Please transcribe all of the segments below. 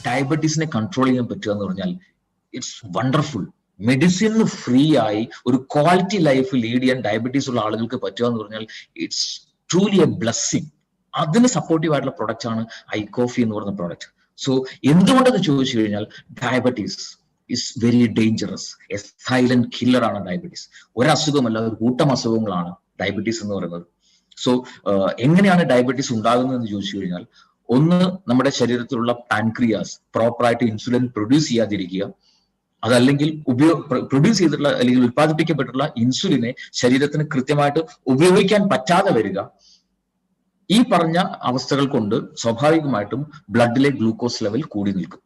ഡയബറ്റീസിനെ control ചെയ്യാൻ പറ്റുക എന്ന് പറഞ്ഞാൽ ഇറ്റ്സ് വണ്ടർഫുൾ. മെഡിസിന് ഫ്രീ ആയി ഒരു ക്വാളിറ്റി ലൈഫ് ലീഡ് ചെയ്യാൻ ഡയബറ്റീസ് ഉള്ള ആളുകൾക്ക് പറ്റുക എന്ന് പറഞ്ഞാൽ ഇറ്റ്സ് ട്രൂലി എ ബ്ലെസ്സിങ്. അതിന് സപ്പോർട്ടീവ് ആയിട്ടുള്ള പ്രൊഡക്റ്റ് ആണ് ഐകോഫി എന്ന് പറയുന്ന പ്രോഡക്റ്റ്. സോ എന്തുകൊണ്ടെന്ന് ചോദിച്ചു കഴിഞ്ഞാൽ diabetes is very dangerous. A silent killer ആണ് ഡയബറ്റീസ്. ഒരസുഖമല്ല, ഒരു കൂട്ടം അസുഖങ്ങളാണ് ഡയബറ്റീസ് എന്ന് പറയുന്നത്. സോ എങ്ങനെയാണ് ഡയബറ്റീസ് ഉണ്ടാകുന്നതെന്ന് ചോദിച്ചു കഴിഞ്ഞാൽ, ഒന്ന്, നമ്മുടെ ശരീരത്തിലുള്ള പാൻക്രിയാസ് പ്രോപ്പറായിട്ട് ഇൻസുലിൻ പ്രൊഡ്യൂസ് ചെയ്യാതിരിക്കുക, അതല്ലെങ്കിൽ പ്രൊഡ്യൂസ് ചെയ്തിട്ടുള്ള അല്ലെങ്കിൽ ഉത്പാദിപ്പിക്കപ്പെട്ടിട്ടുള്ള ഇൻസുലിനെ ശരീരത്തിന് കൃത്യമായിട്ട് ഉപയോഗിക്കാൻ പറ്റാതെ വരിക. ഈ പറഞ്ഞ അവസ്ഥകൾ കൊണ്ട് സ്വാഭാവികമായിട്ടും ബ്ലഡിലെ ഗ്ലൂക്കോസ് ലെവൽ കൂടി നിൽക്കും.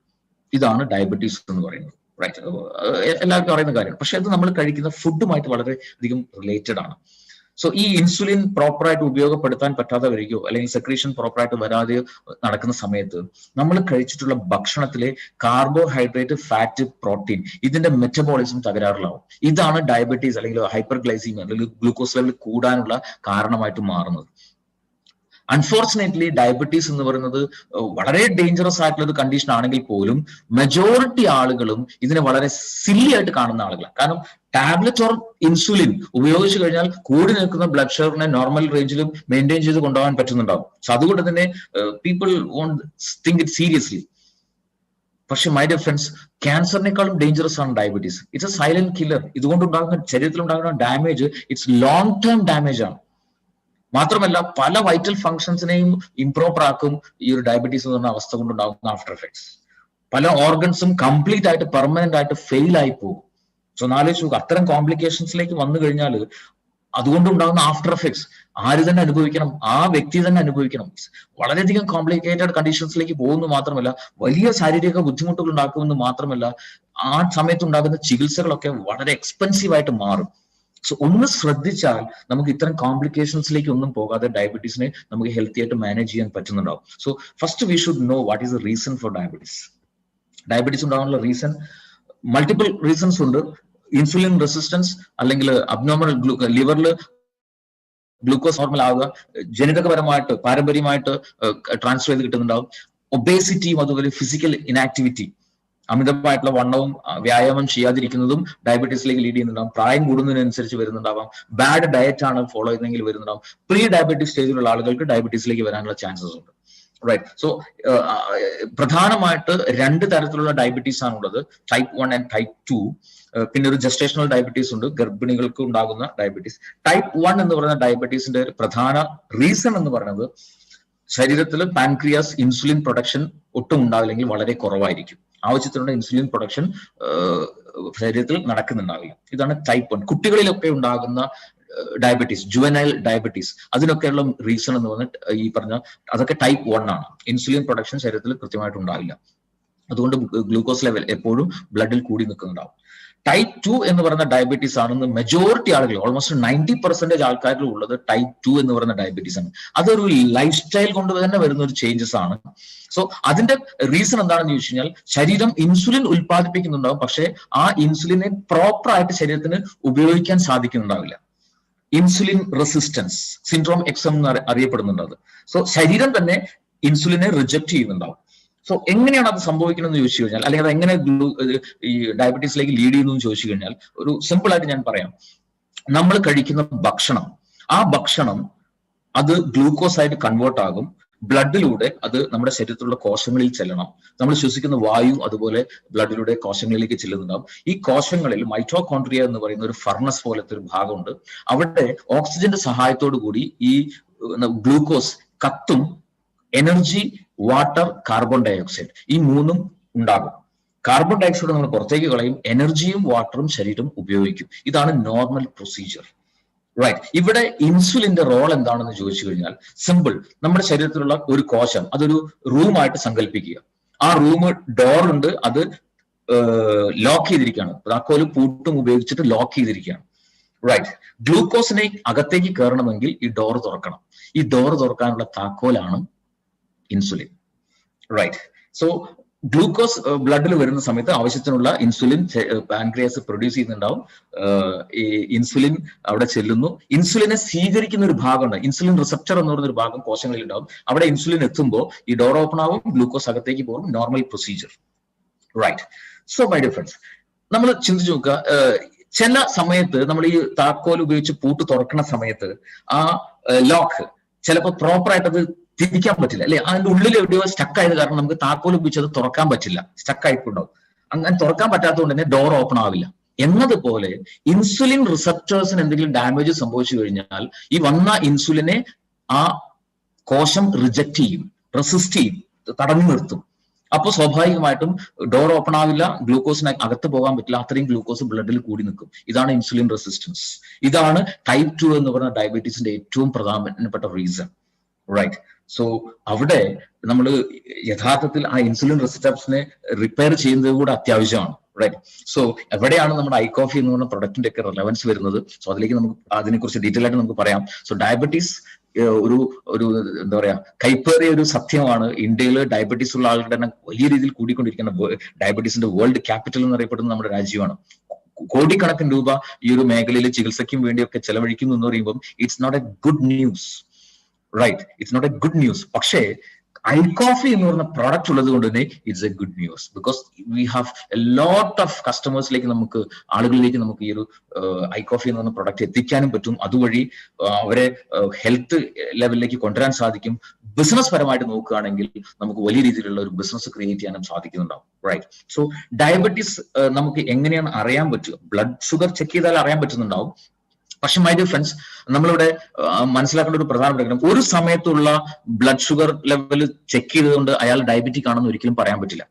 ഇതാണ് ഡയബറ്റീസ് എന്ന് പറയുന്നത്. റൈറ്റ്, എല്ലാവർക്കും അറിയുന്ന കാര്യമാണ്. പക്ഷെ അത് നമ്മൾ കഴിക്കുന്ന ഫുഡുമായിട്ട് വളരെ അധികം റിലേറ്റഡ് ആണ്. സോ ഈ ഇൻസുലിൻ പ്രോപ്പറായിട്ട് ഉപയോഗപ്പെടുത്താൻ പറ്റാതെ വരികയോ അല്ലെങ്കിൽ സെക്രീഷൻ പ്രോപ്പറായിട്ട് വരാതെയോ നടക്കുന്ന സമയത്ത് നമ്മൾ കഴിച്ചിട്ടുള്ള ഭക്ഷണത്തിലെ കാർബോഹൈഡ്രേറ്റ്, ഫാറ്റ്, പ്രോട്ടീൻ, ഇതിന്റെ മെറ്റബോളിസം തകരാറിലാവും. ഇതാണ് ഡയബറ്റീസ് അല്ലെങ്കിൽ ഹൈപ്പർഗ്ലൈസീമിയ അല്ലെങ്കിൽ ഗ്ലൂക്കോസ് ലെവൽ കൂടാനുള്ള കാരണമായിട്ട് മാറുന്നത്. അൺഫോർച്ചുനേറ്റ്ലി ഡയബറ്റീസ് എന്ന് പറയുന്നത് വളരെ ഡേഞ്ചറസ് ആയിട്ടുള്ള ഒരു കണ്ടീഷൻ ആണെങ്കിൽ പോലും മെജോറിറ്റി ആളുകളും ഇതിനെ വളരെ സില്ലി ആയിട്ട് കാണുന്ന ആളുകളാണ്. കാരണം ടാബ്ലറ്റ് ഓർ ഇൻസുലിൻ ഉപയോഗിച്ചു കഴിഞ്ഞാൽ കൂടി നിൽക്കുന്ന ബ്ലഡ് ഷുഗറിനെ നോർമൽ റേഞ്ചിലും മെയിൻറ്റെയിൻ ചെയ്ത് കൊണ്ടുപോകാൻ പറ്റുന്നുണ്ടാവും. സോ അതുകൊണ്ട് തന്നെ people won't think it seriously. പക്ഷെ മൈ ഡിയർ ഫ്രണ്ട്സ്, ക്യാൻസറിനേക്കാളും ഡേഞ്ചറസ് ആണ് diabetes. It's a silent killer. ഇതുകൊണ്ടുണ്ടാകുന്ന ശരീരത്തിലുണ്ടാകുന്ന damage it's long term damage ആണ്. മാത്രമല്ല പല വൈറ്റൽ ഫങ്ഷൻസിനെയും ഇംപ്രോപ്പർ ആക്കും ഈ ഒരു ഡയബറ്റീസ് എന്ന് പറഞ്ഞ അവസ്ഥ കൊണ്ടുണ്ടാകുന്ന ആഫ്റ്റർ എഫക്ട്സ്. പല ഓർഗൻസും കംപ്ലീറ്റ് ആയിട്ട് പെർമനന്റ് ആയിട്ട് ഫെയിൽ ആയി പോകും. സോ നാലോചിച്ച് അത്തരം കോംപ്ലിക്കേഷൻസിലേക്ക് വന്നു കഴിഞ്ഞാൽ അതുകൊണ്ടുണ്ടാകുന്ന ആഫ്റ്റർ എഫക്ട്സ് ആര് തന്നെ അനുഭവിക്കണം? ആ വ്യക്തി തന്നെ അനുഭവിക്കണം. വളരെയധികം കോംപ്ലിക്കേറ്റഡ് കണ്ടീഷൻസിലേക്ക് പോകുന്നു മാത്രമല്ല വലിയ ശാരീരിക ബുദ്ധിമുട്ടുകൾ ഉണ്ടാക്കുമെന്ന് മാത്രമല്ല ആ സമയത്ത് ഉണ്ടാകുന്ന ചികിത്സകളൊക്കെ വളരെ എക്സ്പെൻസീവ് ആയിട്ട് മാറും. സോ ഒന്ന് ശ്രദ്ധിച്ചാൽ നമുക്ക് ഇത്തരം കോംപ്ലിക്കേഷൻസിലേക്ക് ഒന്നും പോകാതെ ഡയബറ്റീസിനെ നമുക്ക് ഹെൽത്തി ആയിട്ട് മാനേജ് ചെയ്യാൻ പറ്റുന്നുണ്ടാവും. So first we should know what is the reason for diabetes. Diabetes ഉണ്ടാകാനുള്ള റീസൺ മൾട്ടിപ്പിൾ റീസൺസ് ഉണ്ട്. ഇൻസുലിൻ റെസിസ്റ്റൻസ്, അല്ലെങ്കിൽ അബ്നോർമൽ ലിവറിൽ ഗ്ലൂക്കോസ് നോർമൽ ആവുക, ജനിതകപരമായിട്ട് പാരമ്പര്യമായിട്ട് ട്രാൻസ്ഫർ ചെയ്ത് കിട്ടുന്നുണ്ടാവും. ഒബേസിറ്റിയും അതുപോലെ ഫിസിക്കൽ ഇനാക്ടിവിറ്റി, അമിതമായിട്ടുള്ള വണ്ണവും വ്യായാമം ചെയ്യാതിരിക്കുന്നതും ഡയബറ്റീസിലേക്ക് ലീഡ് ചെയ്യുന്നുണ്ടാവും. പ്രായം കൂടുന്നതിനനുസരിച്ച് വരുന്നുണ്ടാവാം. ബാഡ് ഡയറ്റ് ആണ് ഫോളോ ചെയ്യുന്നതെങ്കിൽ വരുന്നുണ്ടാവും. പ്രീ ഡയബറ്റീസ് സ്റ്റേജിലുള്ള ആളുകൾക്ക് ഡയബറ്റീസിലേക്ക് വരാനുള്ള ചാൻസസ് ഉണ്ട്. റൈറ്റ്. സോ പ്രധാനമായിട്ട് രണ്ട് തരത്തിലുള്ള ഡയബറ്റീസ് ആണുള്ളത്, ടൈപ്പ് 1 ആൻഡ് ടൈപ്പ് 2. പിന്നെ ഒരു ജസ്റ്റേഷണൽ ഡയബറ്റീസ് ഉണ്ട്, ഗർഭിണികൾക്ക് ഉണ്ടാകുന്ന ഡയബറ്റീസ്. ടൈപ്പ് 1 എന്ന് പറയുന്ന ഡയബറ്റീസിന്റെ പ്രധാന റീസൺ എന്ന് പറയുന്നത് ശരീരത്തിൽ പാൻക്രിയാസ് ഇൻസുലിൻ പ്രൊഡക്ഷൻ ഒട്ടും ഉണ്ടാവില്ലെങ്കിൽ വളരെ കുറവായിരിക്കും. ആവശ്യത്തിനുള്ള ഇൻസുലിൻ പ്രൊഡക്ഷൻ ശരീരത്തിൽ നടക്കുന്നുണ്ടാവില്ല. ഇതാണ് ടൈപ്പ് 1. കുട്ടികളിലൊക്കെ ഉണ്ടാകുന്ന ഡയബറ്റീസ്, ജുവനൈൽ ഡയബറ്റീസ്, അതിനൊക്കെയുള്ള റീസൺ എന്ന് പറഞ്ഞാൽ ഈ പറഞ്ഞ അതൊക്കെ ടൈപ്പ് 1 ആണ്. ഇൻസുലിൻ പ്രൊഡക്ഷൻ ശരീരത്തിൽ കൃത്യമായിട്ട് ഉണ്ടാവില്ല. അതുകൊണ്ട് ഗ്ലൂക്കോസ് ലെവൽ എപ്പോഴും ബ്ലഡിൽ കൂടി നിൽക്കുന്നുണ്ടാവും. ടൈപ്പ് 2 എന്ന് പറയുന്ന ഡയബറ്റീസ് ആണെന്ന് മെജോറിറ്റി ആളുകൾ, ഓൾമോസ്റ്റ് 90% ആൾക്കാരിൽ ഉള്ളത് ടൈപ്പ് 2 എന്ന് പറയുന്ന ഡയബറ്റീസ് ആണ്. അതൊരു ലൈഫ് സ്റ്റൈൽ കൊണ്ട് തന്നെ വരുന്ന ഒരു ചേഞ്ചസ് ആണ്. സോ അതിന്റെ റീസൺ എന്താണെന്ന് ചോദിച്ചു കഴിഞ്ഞാൽ, ശരീരം ഇൻസുലിൻ ഉത്പാദിപ്പിക്കുന്നുണ്ടാവും, പക്ഷെ ആ ഇൻസുലിനെ പ്രോപ്പർ ആയിട്ട് ശരീരത്തിന് ഉപയോഗിക്കാൻ സാധിക്കുന്നുണ്ടാവില്ല. ഇൻസുലിൻ റെസിസ്റ്റൻസ് സിൻഡ്രോം എക്സം എന്ന് അറിയപ്പെടുന്നുണ്ട് അത്. സോ ശരീരം തന്നെ ഇൻസുലിനെ റിജക്ട് ചെയ്യുന്നുണ്ടാവും. സോ എങ്ങനെയാണ് അത് സംഭവിക്കണമെന്ന് ചോദിച്ചു കഴിഞ്ഞാൽ, അല്ലെങ്കിൽ അത് എങ്ങനെ ഈ ഡയബറ്റീസിലേക്ക് ലീഡ് ചെയ്യുന്നു എന്ന് ചോദിച്ചു കഴിഞ്ഞാൽ, ഒരു സിമ്പിൾ ആയിട്ട് ഞാൻ പറയാം. നമ്മൾ കഴിക്കുന്ന ഭക്ഷണം, ആ ഭക്ഷണം അത് ഗ്ലൂക്കോസ് ആയിട്ട് കൺവേർട്ട് ആകും. ബ്ലഡിലൂടെ അത് നമ്മുടെ ശരീരത്തിലുള്ള കോശങ്ങളിൽ ചെല്ലണം. നമ്മൾ ശ്വസിക്കുന്ന വായു അതുപോലെ ബ്ലഡിലൂടെ കോശങ്ങളിലേക്ക് ചെല്ലുന്നുണ്ടാവും. ഈ കോശങ്ങളിൽ മൈറ്റോകോൺട്രിയ എന്ന് പറയുന്ന ഒരു ഫർണസ് പോലത്തെ ഒരു ഭാഗമുണ്ട്. അവിടെ ഓക്സിജന്റെ സഹായത്തോടു കൂടി ഈ ഗ്ലൂക്കോസ് കത്തും. എനർജി, വാട്ടർ, കാർബൺ ഡയോക്സൈഡ്, ഈ മൂന്നും ഉണ്ടാകും. കാർബൺ ഡയോക്സൈഡ് നമ്മൾ പുറത്തേക്ക് കളയും, എനർജിയും വാട്ടറും ശരീരം ഉപയോഗിക്കും. ഇതാണ് നോർമൽ പ്രൊസീജിയർ. റൈറ്റ്. ഇവിടെ ഇൻസുലിന്റെ റോൾ എന്താണെന്ന് ചോദിച്ചു കഴിഞ്ഞാൽ സിമ്പിൾ. നമ്മുടെ ശരീരത്തിലുള്ള ഒരു കോശം, അതൊരു റൂമായിട്ട് സങ്കല്പിക്കുക. ആ റൂം ഡോർ ഉണ്ട്, അത് ലോക്ക് ചെയ്തിരിക്കുകയാണ്. താക്കോലും പൂട്ടും ഉപയോഗിച്ചിട്ട് ലോക്ക് ചെയ്തിരിക്കുകയാണ്. റൈറ്റ്. ഗ്ലൂക്കോസിനെ അകത്തേക്ക് കയറണമെങ്കിൽ ഈ ഡോർ തുറക്കണം. ഈ ഡോർ തുറക്കാനുള്ള താക്കോലാണ് ഇൻസുലിൻ. റൈറ്റ്. സോ ഗ്ലൂക്കോസ് ബ്ലഡിൽ വരുന്ന സമയത്ത് ആവശ്യത്തിനുള്ള ഇൻസുലിൻ പാൻക്രിയാസ് പ്രൊഡ്യൂസ് ചെയ്യുന്നുണ്ടാവും. ഈ ഇൻസുലിൻ അവിടെ ചെല്ലുന്നു. ഇൻസുലിനെ സ്വീകരിക്കുന്ന ഒരു ഭാഗമുണ്ട്, ഇൻസുലിൻ റിസപ്റ്റർ എന്ന് പറയുന്ന ഒരു ഭാഗം കോശങ്ങളിൽ ഉണ്ടാവും. അവിടെ ഇൻസുലിൻ എത്തുമ്പോൾ ഈ ഡോർ ഓപ്പൺ ആവും, ഗ്ലൂക്കോസ് അകത്തേക്ക് പോകും. Normal procedure, right? So my dear friends, നമ്മൾ ചിന്തിച്ചു നോക്കുക, ചില സമയത്ത് നമ്മൾ ഈ താക്കോൽ ഉപയോഗിച്ച് പൂട്ട് തുറക്കുന്ന സമയത്ത് ആ ലോക്ക് ചിലപ്പോൾ പ്രോപ്പറായിട്ട് അത് തിരിക്കാൻ പറ്റില്ല, അല്ലെ? അതിന്റെ ഉള്ളിൽ എവിടെയോ സ്റ്റക്ക് ആയത് കാരണം നമുക്ക് താക്കോൽ ഉപയോഗിച്ച് അത് തുറക്കാൻ പറ്റില്ല, സ്റ്റക്ക് ആയിട്ടുണ്ടാവും. അങ്ങനെ തുറക്കാൻ പറ്റാത്തതുകൊണ്ട് തന്നെ ഡോർ ഓപ്പൺ ആവില്ല. എന്നതുപോലെ ഇൻസുലിൻ റിസപ്റ്റേഴ്സിന് എന്തെങ്കിലും ഡാമേജ് സംഭവിച്ചു കഴിഞ്ഞാൽ ഈ വന്ന ഇൻസുലിനെ ആ കോശം റിജക്ട് ചെയ്യും, റെസിസ്റ്റ് ചെയ്യും, തടഞ്ഞു നിർത്തും. അപ്പോൾ സ്വാഭാവികമായിട്ടും ഡോർ ഓപ്പൺ ആവില്ല, ഗ്ലൂക്കോസിന് അകത്ത് പോകാൻ പറ്റില്ല, അത്രയും ഗ്ലൂക്കോസ് ബ്ലഡിൽ കൂടി നിൽക്കും. ഇതാണ് ഇൻസുലിൻ റെസിസ്റ്റൻസ്. ഇതാണ് ടൈപ്പ് 2 എന്ന് പറയുന്ന ഡയബറ്റീസിന്റെ ഏറ്റവും പ്രധാനപ്പെട്ട റീസൺ, റൈറ്റ്? സോ അവിടെ നമ്മൾ യഥാർത്ഥത്തിൽ ആ ഇൻസുലിൻ റെസിസ്റ്റൻസിനെ റിപ്പയർ ചെയ്യുന്നത് കൂടെ അത്യാവശ്യമാണ്, റൈറ്റ്? സോ എവിടെയാണ് നമ്മുടെ ഐകോഫി എന്ന് പറഞ്ഞ പ്രൊഡക്റ്റിന്റെ ഒക്കെ റെലവൻസ് വരുന്നത്? സോ അതിലേക്ക് നമുക്ക് അതിനെക്കുറിച്ച് ഡീറ്റെയിൽ ആയിട്ട് നമുക്ക് പറയാം. സോ ഡയബറ്റീസ് ഒരു എന്താ പറയാ, കൈപ്പേറിയ ഒരു സത്യമാണ്. ഇന്ത്യയിൽ ഡയബറ്റീസ് ഉള്ള ആളുകളുടെ തന്നെ വലിയ രീതിയിൽ കൂടിക്കൊണ്ടിരിക്കുന്ന, ഡയബറ്റീസിന്റെ വേൾഡ് ക്യാപിറ്റൽ എന്നറിയപ്പെടുന്ന നമ്മുടെ രാജ്യമാണ്. കോടിക്കണക്കിന് രൂപ ഈ ഒരു മേഖലയിൽ ചികിത്സയ്ക്കും വേണ്ടിയൊക്കെ ചെലവഴിക്കുന്നു എന്ന് പറയുമ്പോൾ it's not a good news, right? It's not a good news. പക്ഷേ ഐകോഫി എന്ന് പറയുന്ന പ്രോഡക്റ്റ് ഉള്ളത് കൊണ്ട് തന്നെ it's a good news, because we have a lot of കസ്റ്റമേഴ്സിലേക്ക്, നമുക്ക് ആളുകളിലേക്ക് നമുക്ക് ഈ ഒരു ഐകോഫി എന്ന് പറയുന്ന പ്രോഡക്റ്റ് എത്തിക്കാനും പറ്റും. അതുവഴി അവരെ ഹെൽത്ത് ലെവലിലേക്ക് കൊണ്ടുവരാൻ സാധിക്കും. ബിസിനസ് പരമായിട്ട് നോക്കുകയാണെങ്കിൽ നമുക്ക് വലിയ രീതിയിലുള്ള ഒരു ബിസിനസ് ക്രിയേറ്റ് ചെയ്യാനും സാധിക്കുന്നുണ്ടാവും, റൈറ്റ്? സോ ഡയബറ്റീസ് നമുക്ക് എങ്ങനെയാണ് അറിയാൻ പറ്റുക? ബ്ലഡ് ഷുഗർ ചെക്ക് ചെയ്താൽ അറിയാൻ പറ്റുന്നുണ്ടാവും. പക്ഷെ മൈ ഡിയർ ഫ്രണ്ട്സ്, നമ്മളിവിടെ മനസ്സിലാക്കേണ്ട ഒരു പ്രധാനപ്പെട്ട കാര്യം, ഒരു സമയത്തുള്ള ബ്ലഡ് ഷുഗർ ലെവൽ ചെക്ക് ചെയ്തുകൊണ്ട് അയാൾ ഡയബറ്റിക് ആണെന്ന് ഒരിക്കലും പറയാൻ പറ്റില്ല.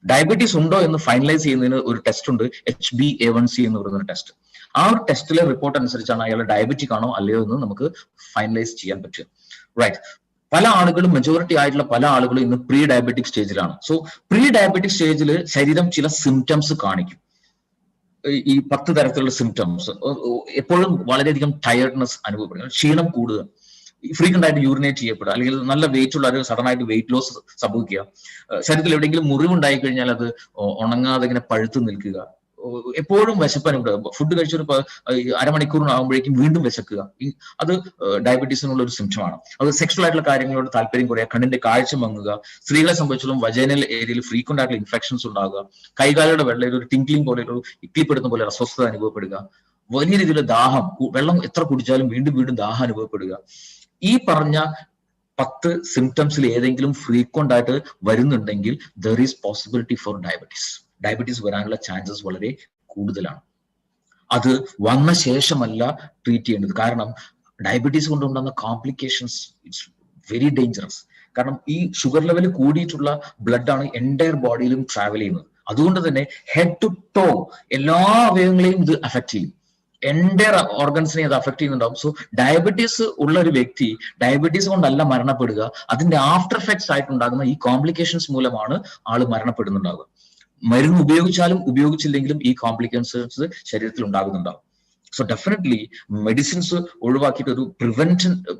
ഡയബറ്റീസ് ഉണ്ടോ എന്ന് ഫൈനലൈസ് ചെയ്യുന്നതിന് ഒരു ടെസ്റ്റ് ഉണ്ട്, HbA1c എന്ന് പറയുന്ന ടെസ്റ്റ്. ആ ഒരു ടെസ്റ്റിലെ റിപ്പോർട്ട് അനുസരിച്ചാണ് അയാൾ ഡയബറ്റിക് ആണോ അല്ലയോ എന്ന് നമുക്ക് ഫൈനലൈസ് ചെയ്യാൻ പറ്റുക, റൈറ്റ്? പല ആളുകളും, മെജോറിറ്റി ആയിട്ടുള്ള പല ആളുകളും ഇന്ന് പ്രീ ഡയബറ്റിക് സ്റ്റേജിലാണ്. സോ പ്രീ ഡയബറ്റിക് സ്റ്റേജിൽ ശരീരം ചില സിംറ്റംസ് കാണിക്കും, ഈ 10 തരത്തിലുള്ള സിംറ്റംസ്. എപ്പോഴും വളരെയധികം ടയർഡ്നെസ് അനുഭവപ്പെടുക, ക്ഷീണം കൂടുക, ഫ്രീക്വന്റ് ആയിട്ട് യൂറിനേറ്റ് ചെയ്യപ്പെടുക, അല്ലെങ്കിൽ നല്ല വെയിറ്റ് ഉള്ള ഒരു സഡൻ ആയിട്ട് വെയിറ്റ് ലോസ് സംഭവിക്കുക, ശരീരത്തിൽ എവിടെയെങ്കിലും മുറിവുണ്ടായി കഴിഞ്ഞാൽ അത് ഉണങ്ങാതെ ഇങ്ങനെ പഴുത്ത് നിൽക്കുക, എപ്പോഴും വിശപ്പനുണ്ട്, ഫുഡ് കഴിച്ചൊരു അരമണിക്കൂറിനാകുമ്പോഴേക്കും വീണ്ടും വിശക്കുക. അത് ഡയബറ്റീസിനുള്ള ഒരു സിംറ്റമാണ്. അത് സെക്ഷൽ ആയിട്ടുള്ള കാര്യങ്ങളോട് താല്പര്യം കുറയുക, കണ്ണിന്റെ കാഴ്ച മങ്ങുക, സ്ത്രീകളെ സംബന്ധിച്ചും വജൈനൽ ഏരിയയിൽ ഫ്രീക്വന്റ് ആയിട്ടുള്ള ഇൻഫെക്ഷൻസ് ഉണ്ടാകുക, കൈകാലുകളുടെ വെള്ളയിൽ ഒരു ടിങ്ക്ലിംഗ് പോലെ, ഒരു ഇക്കിപ്പെടുന്ന പോലെ അസ്വസ്ഥത അനുഭവപ്പെടുക, വലിയ രീതിയിലുള്ള ദാഹം, വെള്ളം എത്ര കുടിച്ചാലും വീണ്ടും വീണ്ടും ദാഹം അനുഭവപ്പെടുക. ഈ പറഞ്ഞ 10 സിംറ്റംസിൽ ഏതെങ്കിലും ഫ്രീക്വന്റ് ആയിട്ട് വരുന്നുണ്ടെങ്കിൽ there is possibility four diabetes വരാനുള്ള ചാൻസസ് വളരെ കൂടുതലാണ്. അത് വന്ന ശേഷമല്ല ട്രീറ്റ് ചെയ്യേണ്ടത്. കാരണം ഡയബറ്റീസ് കൊണ്ടുണ്ടാകുന്ന കോംപ്ലിക്കേഷൻസ് ഇറ്റ്സ് വെരി ഡേഞ്ചറസ്. കാരണം ഈ ഷുഗർ ലെവൽ കൂടിയിട്ടുള്ള ബ്ലഡാണ് എൻറ്റയർ ബോഡിയിലും ട്രാവൽ ചെയ്യുന്നത്. അതുകൊണ്ട് തന്നെ ഹെഡ് ടു ടോ എല്ലാ അവയവങ്ങളെയും ഇത് അഫക്ട് ചെയ്യും, എൻറ്റയർ ഓർഗൻസിനെ അത് അഫക്ട് ചെയ്യുന്നുണ്ടാവും. സോ ഡയബറ്റീസ് ഉള്ള ഒരു വ്യക്തി ഡയബറ്റീസ് കൊണ്ടല്ല മരണപ്പെടുക, അതിന്റെ ആഫ്റ്റർ എഫക്ട്സ് ആയിട്ടുണ്ടാകുന്ന ഈ കോംപ്ലിക്കേഷൻസ് മൂലമാണ് ആള് മരണപ്പെടുന്നുണ്ടാവുക. മരുന്ന് ഉപയോഗിച്ചാലും ഉപയോഗിച്ചില്ലെങ്കിലും ഈ കോംപ്ലിക്കേഷൻസ് ശരീരത്തിൽ ഉണ്ടാകുന്നുണ്ടാവും. സോ ഡെഫിനറ്റ്ലി മെഡിസിൻസ് ഒഴിവാക്കിയിട്ട് ഒരു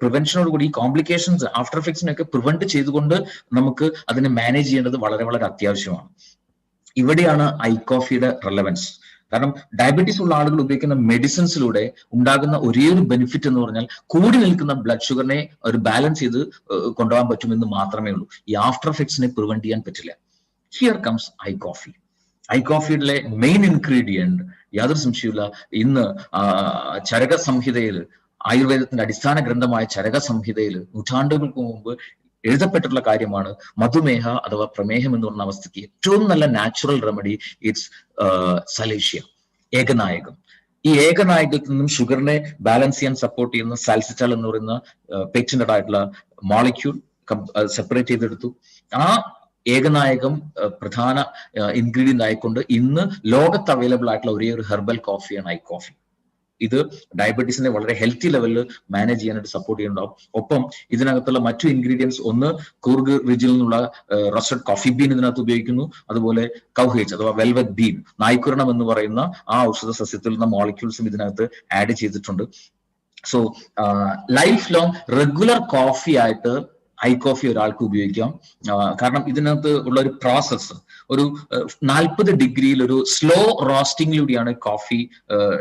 പ്രിവെൻഷനോട് കൂടി ഈ കോംപ്ലിക്കേഷൻസ് ആഫ്റ്റർ എഫക്ട്സിനൊക്കെ പ്രിവെന്റ് ചെയ്തുകൊണ്ട് നമുക്ക് അതിനെ മാനേജ് ചെയ്യേണ്ടത് വളരെ വളരെ അത്യാവശ്യമാണ്. ഇവിടെയാണ് ഐകോഫിയുടെ റെലവൻസ്. കാരണം ഡയബറ്റീസ് ഉള്ള ആളുകൾ ഉപയോഗിക്കുന്ന മെഡിസിൻസിലൂടെ ഉണ്ടാകുന്ന ഒരേ ഒരു ബെനിഫിറ്റ് എന്ന് പറഞ്ഞാൽ കൂടി നിൽക്കുന്ന ബ്ലഡ് ഷുഗറിനെ ഒരു ബാലൻസ് ചെയ്ത് കൊണ്ടുപോകാൻ പറ്റുമെന്ന് മാത്രമേ ഉള്ളൂ. ഈ ആഫ്റ്റർ എഫക്ട്സിനെ പ്രിവെന്റ് ചെയ്യാൻ പറ്റില്ല. Here comes iCoffee. ഐകോഫിയുടെ മെയിൻ ഇൻഗ്രീഡിയന്റ് യാതൊരു സംശയമില്ല, ഇന്ന് ചരക സംഹിതയിൽ, ആയുർവേദത്തിന്റെ അടിസ്ഥാന ഗ്രന്ഥമായ ചരക സംഹിതയിൽ നൂറ്റാണ്ടുകൾക്ക് മുമ്പ് എഴുതപ്പെട്ടിട്ടുള്ള കാര്യമാണ് മധുമേഹ അഥവാ പ്രമേഹം എന്ന് പറഞ്ഞ അവസ്ഥയ്ക്ക് ഏറ്റവും നല്ല നാച്ചുറൽ റെമഡി ഇറ്റ്സ് സലേഷ്യ, ഏകനായകം. ഈ ഏകനായകത്തിൽ നിന്നും ഷുഗറിനെ ബാലൻസ് ചെയ്യാൻ സപ്പോർട്ട് ചെയ്യുന്ന സാൽസിറ്റാൾ എന്ന് പറയുന്ന പേറ്റന്റഡ് ആയിട്ടുള്ള മോളിക്യൂൾ സെപ്പറേറ്റ് ചെയ്തെടുത്തു. ആ ഏകനായകം പ്രധാന ഇൻഗ്രീഡിയന്റ് ആയിക്കൊണ്ട് ഇന്ന് ലോകത്ത് അവൈലബിൾ ആയിട്ടുള്ള ഒരേ ഒരു ഹെർബൽ കോഫിയാണ് ഐകോഫി. ഇത് ഡയബറ്റീസിനെ വളരെ ഹെൽത്തി ലെവലിൽ മാനേജ് ചെയ്യാനായിട്ട് സപ്പോർട്ട് ചെയ്യുന്നുണ്ടാവും. ഒപ്പം ഇതിനകത്തുള്ള മറ്റു ഇൻഗ്രീഡിയൻസ്, ഒന്ന് കൂർഗ് റിജിൽ നിന്നുള്ള റോസ്റ്റഡ് കോഫി ബീൻ ഇതിനകത്ത് ഉപയോഗിക്കുന്നു. അതുപോലെ കൗഹേജ് അഥവാ വെൽവെറ്റ് ബീൻ, നായ്ക്കുരണം എന്ന് പറയുന്ന ആ ഔഷധ സസ്യത്തിൽ നിന്ന് മോളിക്യൂൾസും ഇതിനകത്ത് ആഡ് ചെയ്തിട്ടുണ്ട്. So life long regular coffee ആയിട്ട് ഐ കോഫി ഒരാൾക്ക് ഉപയോഗിക്കാം. കാരണം ഇതിനകത്ത് ഉള്ള ഒരു പ്രോസസ്സ് ഒരു 40 ഡിഗ്രിയിൽ ഒരു സ്ലോ റോസ്റ്റിംഗിലൂടെയാണ് കോഫി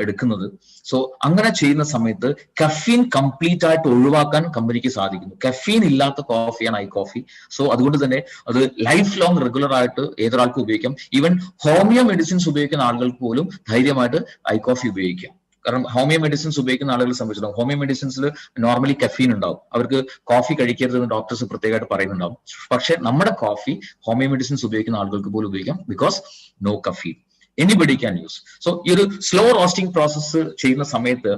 എടുക്കുന്നത്. സോ അങ്ങനെ ചെയ്യുന്ന സമയത്ത് കഫീൻ കംപ്ലീറ്റ് ആയിട്ട് ഒഴിവാക്കാൻ കമ്പനിക്ക് സാധിക്കുന്നു. കഫീൻ ഇല്ലാത്ത കോഫിയാണ് ഐ കോഫി. സോ അതുകൊണ്ട് തന്നെ അത് ലൈഫ് ലോങ് റെഗുലർ ആയിട്ട് ഏതൊരാൾക്കും ഉപയോഗിക്കാം. ഈവൻ ഹോമിയോ മെഡിസിൻസ് ഉപയോഗിക്കുന്ന ആളുകൾക്ക് പോലും ധൈര്യമായിട്ട് ഐ കോഫി ഉപയോഗിക്കാം. കാരണം ഹോമിയോ മെഡിസിൻസ് ഉപയോഗിക്കുന്ന ആളുകളെ സംബന്ധിച്ചിടത്തോളം ഹോമിയോ മെഡിസിൻസിൽ നോർമലി കഫീൻ ഉണ്ടാവും. അവർക്ക് കോഫി കഴിക്കരുതെന്ന് ഡോക്ടേഴ്സ് പ്രത്യേകമായിട്ട് പറയുന്നുണ്ടാവും. പക്ഷെ നമ്മുടെ കോഫി ഹോമിയോ മെഡിസിൻസ് ഉപയോഗിക്കുന്ന ആളുകൾക്ക് പോലും ഉപയോഗിക്കാം, because no caffeine. Anybody can use. So ഈ ഒരു സ്ലോ റോസ്റ്റിംഗ് പ്രോസസ്സ് ചെയ്യുന്ന സമയത്ത്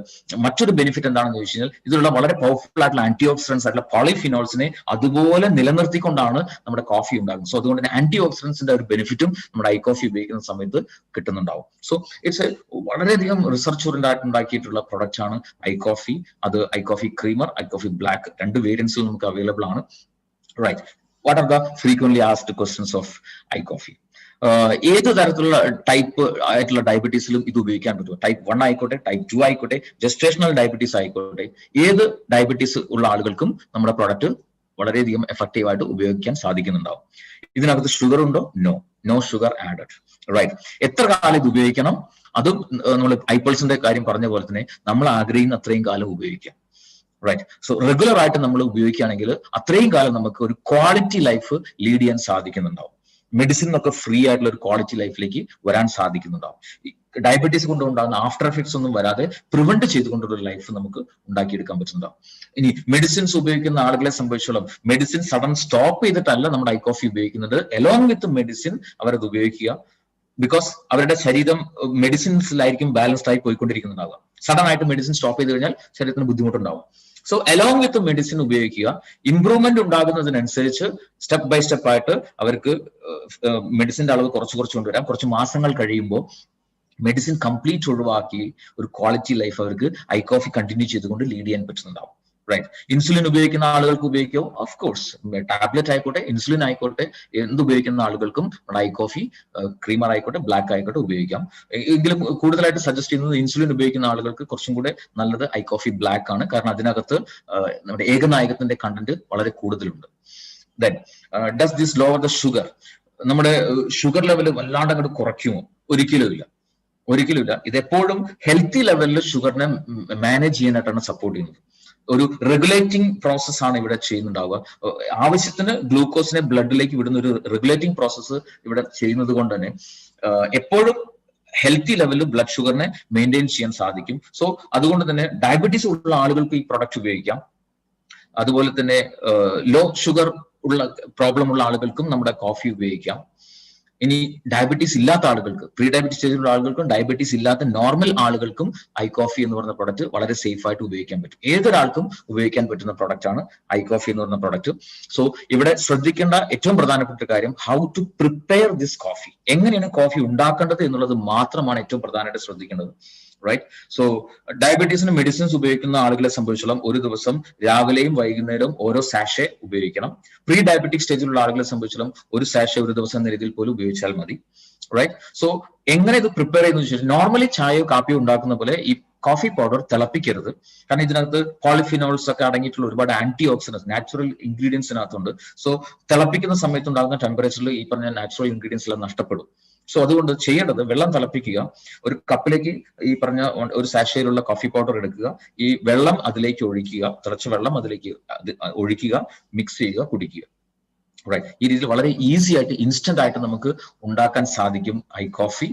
മറ്റൊരു ബെനിഫിറ്റ് എന്താണെന്ന് ചോദിച്ചു കഴിഞ്ഞാൽ ഇതിലുള്ള വളരെ പവർഫുൾ ആയിട്ടുള്ള ആന്റി ഓക്സിഡൻസ് ആയിട്ടുള്ള പോളിഫിനോൾസിനെ അതുപോലെ നിലനിർത്തിക്കൊണ്ടാണ് നമ്മുടെ കോഫി ഉണ്ടാകുന്നത്. സോ അതുകൊണ്ട് തന്നെ ആന്റി ഓക്സിഡൻസിന്റെ ഒരു ബെനിഫിറ്റും നമ്മുടെ ഐ കോഫി ഉപയോഗിക്കുന്ന സമയത്ത് കിട്ടുന്നുണ്ടാവും. സോ ഇറ്റ്സ് വളരെയധികം റിസർച്ച് ഓറിയന്റഡ് ഉണ്ടാക്കിയിട്ടുള്ള പ്രൊഡക്റ്റ് ആണ് ഐ കോഫി. അത് I coffee creamer, I coffee black, 2 വേരിയൻസിൽ നമുക്ക് അവൈലബിൾ ആണ്. Right. What are the frequently asked questions of I coffee? ഏത് തരത്തിലുള്ള ടൈപ്പ് ആയിട്ടുള്ള ഡയബറ്റീസിലും ഇത് ഉപയോഗിക്കാൻ പറ്റും. ടൈപ്പ് 1 ആയിക്കോട്ടെ, ടൈപ്പ് 2 ആയിക്കോട്ടെ, ജസ്റ്റേഷണൽ ഡയബറ്റീസ് ആയിക്കോട്ടെ, ഏത് ഡയബറ്റീസ് ഉള്ള ആളുകൾക്കും നമ്മുടെ പ്രോഡക്റ്റ് വളരെയധികം എഫക്റ്റീവ് ആയിട്ട് ഉപയോഗിക്കാൻ സാധിക്കുന്നുണ്ടാവും. ഇതിനകത്ത് ഷുഗർ ഉണ്ടോ? No sugar added. റൈറ്റ്. എത്ര കാലം ഇത് ഉപയോഗിക്കണം? അതും നമ്മൾ ഐപ്പിൾസിന്റെ കാര്യം പറഞ്ഞ പോലെ തന്നെ നമ്മൾ ആഗ്രഹിക്കുന്ന അത്രയും കാലം ഉപയോഗിക്കാം. റൈറ്റ്. സോ റെഗുലർ ആയിട്ട് നമ്മൾ ഉപയോഗിക്കുകയാണെങ്കിൽ അത്രയും കാലം നമുക്ക് ഒരു ക്വാളിറ്റി ലൈഫ് ലീഡ് ചെയ്യാൻ സാധിക്കുന്നുണ്ടാവും. മെഡിസിൻ ഒക്കെ ഫ്രീ ആയിട്ടുള്ള ഒരു ക്വാളിറ്റി ലൈഫിലേക്ക് വരാൻ സാധിക്കുന്നുണ്ടാവും. ഡയബറ്റീസ് കൊണ്ടുണ്ടാകുന്ന ആഫ്റ്റർ എഫക്ട്സ് ഒന്നും വരാതെ പ്രിവെന്റ് ചെയ്തുകൊണ്ടുള്ള ഒരു ലൈഫ് നമുക്ക് ഉണ്ടാക്കിയെടുക്കാൻ പറ്റുന്നുണ്ടാവും. ഇനി മെഡിസിൻസ് ഉപയോഗിക്കുന്ന ആളുകളെ സംബന്ധിച്ചോളം മെഡിസിൻ സഡൻ സ്റ്റോപ്പ് ചെയ്തിട്ടല്ല നമ്മുടെ ഐ കോഫി ഉപയോഗിക്കുന്നത്. എലോങ് വിത്ത് മെഡിസിൻ അവരത് ഉപയോഗിക്കുക. ബിക്കോസ് അവരുടെ ശരീരം മെഡിസിൻസിലായിരിക്കും ബാലൻസ്ഡ് ആയി പോയിക്കൊണ്ടിരിക്കുന്നുണ്ടാവുക. സഡൻ ആയിട്ട് മെഡിസിൻ സ്റ്റോപ്പ് ചെയ്ത് കഴിഞ്ഞാൽ ശരീരത്തിന് ബുദ്ധിമുട്ടുണ്ടാവും. സോ അലോങ് വിത്ത് മെഡിസിൻ ഉപയോഗിക്കുക. ഇംപ്രൂവ്മെന്റ് ഉണ്ടാകുന്നതിനനുസരിച്ച് സ്റ്റെപ്പ് ബൈ സ്റ്റെപ്പ് ആയിട്ട് അവർക്ക് മെഡിസിന്റെ അളവ് കുറച്ച് കൊണ്ടുവരാം. കുറച്ച് മാസങ്ങൾ കഴിയുമ്പോൾ മെഡിസിൻ കംപ്ലീറ്റ് ഒഴിവാക്കി ഒരു ക്വാളിറ്റി ലൈഫ് അവർക്ക് ഐ കോഫി കണ്ടിന്യൂ ചെയ്തുകൊണ്ട് ലീഡ് ചെയ്യാൻ പറ്റുന്നുണ്ടാവും. റൈറ്റ്. ഇൻസുലിൻ ഉപയോഗിക്കുന്ന ആളുകൾക്ക് ഉപയോഗിക്കാം. ഓഫ് കോഴ്സ് ടാബ്ലറ്റ് ആയിക്കോട്ടെ, ഇൻസുലിൻ ആയിക്കോട്ടെ, എന്തുപയോഗിക്കുന്ന ആളുകൾക്കും ഐ കോഫി ക്രീമർ ആയിക്കോട്ടെ, ബ്ലാക്ക് ആയിക്കോട്ടെ ഉപയോഗിക്കാം. എങ്കിലും കൂടുതലായിട്ട് സജസ്റ്റ് ചെയ്യുന്നത് ഇൻസുലിൻ ഉപയോഗിക്കുന്ന ആളുകൾക്ക് കുറച്ചും കൂടെ നല്ലത് ഐ കോഫി ബ്ലാക്ക് ആണ്. കാരണം അതിനകത്ത് നമ്മുടെ ഏകനായകത്തിന്റെ കണ്ടന്റ് വളരെ കൂടുതലുണ്ട്. Then does this lower the sugar? നമ്മുടെ ഷുഗർ ലെവൽ വല്ലാണ്ട് അങ്ങോട്ട് കുറയ്ക്കുമോ? ഒരിക്കലുമില്ല. ഇതെപ്പോഴും ഹെൽത്തി ലെവലിൽ ഷുഗറിനെ മാനേജ് ചെയ്യാനായിട്ടാണ് സപ്പോർട്ട് ചെയ്യുന്നത്. ഒരു റെഗുലേറ്റിംഗ് പ്രോസസ് ആണ് ഇവിടെ ചെയ്യുന്നുണ്ടാവുക. ആവശ്യത്തിന് ഗ്ലൂക്കോസിനെ ബ്ലഡിലേക്ക് വിടുന്ന ഒരു റെഗുലേറ്റിംഗ് പ്രോസസ്സ് ഇവിടെ ചെയ്യുന്നത് കൊണ്ട് തന്നെ എപ്പോഴും ഹെൽത്തി ലെവലിൽ ബ്ലഡ് ഷുഗറിനെ മെയിൻറ്റെയിൻ ചെയ്യാൻ സാധിക്കും. സോ അതുകൊണ്ട് തന്നെ ഡയബറ്റീസ് ഉള്ള ആളുകൾക്ക് ഈ പ്രൊഡക്റ്റ് ഉപയോഗിക്കാം. അതുപോലെ തന്നെ ലോ ഷുഗർ ഉള്ള പ്രോബ്ലം ഉള്ള ആളുകൾക്കും നമ്മുടെ കോഫി ഉപയോഗിക്കാം. ഇനി ഡയബറ്റീസ് ഇല്ലാത്ത ആളുകൾക്ക്, പ്രീ ഡയബറ്റീസ് സ്റ്റേജിലുള്ള ആളുകൾക്കും ഡയബറ്റീസ് ഇല്ലാത്ത നോർമൽ ആളുകൾക്കും ഐ കോഫി എന്ന് പറയുന്ന പ്രൊഡക്റ്റ് വളരെ സേഫ് ആയിട്ട് ഉപയോഗിക്കാൻ പറ്റും. ഏതൊരാൾക്കും ഉപയോഗിക്കാൻ പറ്റുന്ന പ്രൊഡക്റ്റ് ആണ് ഐ കോഫി എന്ന് പറയുന്ന പ്രൊഡക്റ്റ്. സോ ഇവിടെ ശ്രദ്ധിക്കേണ്ട ഏറ്റവും പ്രധാനപ്പെട്ട കാര്യം how to prepare this coffee. എങ്ങനെയാണ് കോഫി ഉണ്ടാക്കേണ്ടത് എന്നുള്ളത് മാത്രമാണ് ഏറ്റവും പ്രധാനമായിട്ട് ശ്രദ്ധിക്കേണ്ടത്. റൈറ്റ്. സോ ഡയബറ്റീസിന് മെഡിസിൻസ് ഉപയോഗിക്കുന്ന ആളുകളെ സംബന്ധിച്ചോളം ഒരു ദിവസം രാവിലെയും വൈകുന്നേരവും ഓരോ സാഷെ ഉപയോഗിക്കണം. പ്രീ ഡയബറ്റിക് സ്റ്റേജിലുള്ള ആളുകളെ സംബന്ധിച്ചോളം ഒരു സാഷെ ഒരു ദിവസം എന്ന രീതിയിൽ പോലും ഉപയോഗിച്ചാൽ മതി. റൈറ്റ്. സോ എങ്ങനെ ഇത് പ്രിപ്പയർ ചെയ്യുന്ന വെച്ചാൽ നോർമലി ചായയോ കാപ്പിയോ ഉണ്ടാക്കുന്ന പോലെ ഈ കോഫി പൗഡർ തിളപ്പിക്കരുത്. കാരണം ഇതിനകത്ത് പോളിഫിനോൾസ് ഒക്കെ അടങ്ങിയിട്ടുള്ള ഒരുപാട് ആന്റി ഓക്സിഡൻസ് നാച്ചുറൽ ഇൻഗ്രീഡിയൻസിനകത്തുണ്ട്. സോ തിളപ്പിക്കുന്ന സമയത്ത് ഉണ്ടാകുന്ന ടെമ്പറേച്ചറിൽ ഈ പറഞ്ഞ നാച്ചുറൽ ഇൻഗ്രീഡിയൻസ് എല്ലാം നഷ്ടപ്പെടും. സോ അതുകൊണ്ട് ചെയ്യേണ്ടത് വെള്ളം തിളപ്പിക്കുക. ഒരു കപ്പിലേക്ക് ഈ പറഞ്ഞ ഒരു സാഷയിലുള്ള കോഫി പൗഡർ എടുക്കുക. ഈ വെള്ളം അതിലേക്ക് ഒഴിക്കുക. തിളച്ച വെള്ളം അതിലേക്ക് ഒഴിക്കുക, മിക്സ് ചെയ്യുക, കുടിക്കുക. റൈറ്റ്. ഈ രീതിയിൽ വളരെ ഈസി ആയിട്ട് ഇൻസ്റ്റന്റ് ആയിട്ട് നമുക്ക് ഉണ്ടാക്കാൻ സാധിക്കും I coffee.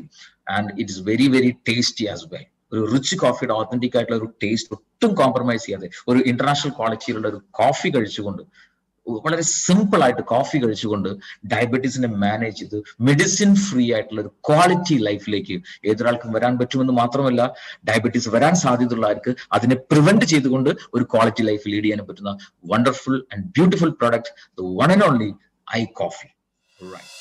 And it is very very tasty as well. ഒരു റിച്ച് കോഫിയുടെ ഓതന്റിക് ആയിട്ടുള്ള ഒരു ടേസ്റ്റ് ഒട്ടും കോംപ്രമൈസ് ചെയ്യാതെ ഒരു ഇന്റർനാഷണൽ ക്വാളിറ്റിയിലുള്ള ഒരു കോഫി കഴിച്ചുകൊണ്ട് വളരെ സിമ്പിൾ ആയിട്ട് കോഫി കഴിച്ചുകൊണ്ട് ഡയബറ്റീസിനെ മാനേജ് ചെയ്ത് മെഡിസിൻ ഫ്രീ ആയിട്ടുള്ള ഒരു ക്വാളിറ്റി ലൈഫിലേക്ക് ഏതൊരാൾക്കും വരാൻ പറ്റുമെന്ന് മാത്രമല്ല ഡയബറ്റീസ് വരാൻ സാധ്യതയുള്ളവർക്ക് അതിനെ പ്രിവെന്റ് ചെയ്തുകൊണ്ട് ഒരു ക്വാളിറ്റി ലൈഫ് ലീഡ് ചെയ്യാൻ പറ്റുന്ന wonderful and beautiful product, the one and only I coffee. Right.